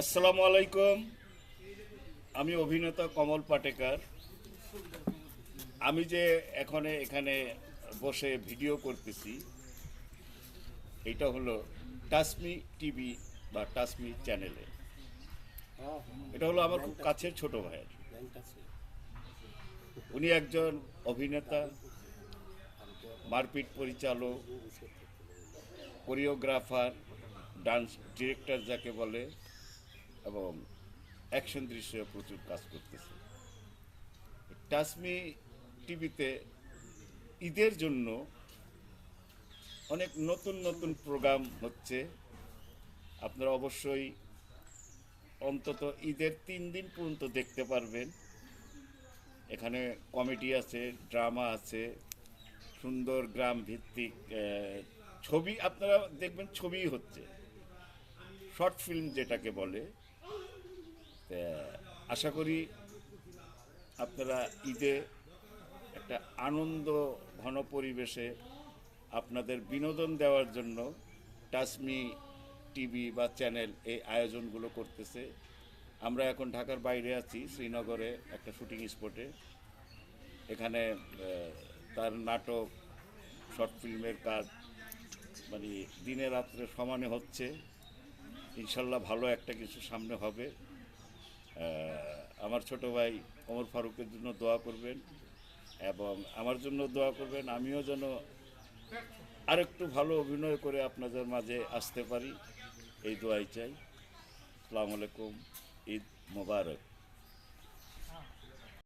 আসসালামু আলাইকুম। আমি অভিনেতা কমল পাটেকার। আমি যে এখানে বসে ভিডিও করতেছি, এটা হলো টাসমি টিভি বা টাসমি চ্যানেলে। এটা হলো আমার খুব কাছের ছোট ভাইয়ের। উনি একজন অভিনেতা, মারপিট পরিচালক, কোরিওগ্রাফার, ডান্স ডিরেক্টর যাকে বলে, এবং অ্যাকশন দৃশ্যে প্রচুর কাজ করতেছে। টাসমি টিভিতে ঈদের জন্য অনেক নতুন নতুন প্রোগ্রাম হচ্ছে। আপনারা অবশ্যই অন্তত ঈদের 3 দিন পর্যন্ত দেখতে পারবেন। এখানে কমেডি আছে, ড্রামা আছে, সুন্দর গ্রাম ভিত্তিক ছবি আপনারা দেখবেন, ছবি হচ্ছে শর্ট ফিল্ম যেটাকে বলে। আশা করি আপনারা ঈদে একটা আনন্দ ঘন পরিবেশে আপনাদের বিনোদন দেওয়ার জন্য টাসমি টিভি বা চ্যানেল এই আয়োজনগুলো করতেছে। আমরা এখন ঢাকার বাইরে আছি, শ্রীনগরে একটা শুটিং স্পটে। এখানে তার নাটক, শর্ট ফিল্মের কাজ মানে দিনে রাত্রে সমানে হচ্ছে। ইনশাল্লাহ ভালো একটা কিছু সামনে হবে। আমার ছোট ভাই ওমর ফারুকের জন্য দোয়া করবেন এবং আমার জন্য দোয়া করবেন। আমিও যেন আরেকটু ভালো অভিনয় করে আপনাদের মাঝে আসতে পারি, এই দোয়াই চাই। আসসালামু আলাইকুম, ঈদ মোবারক।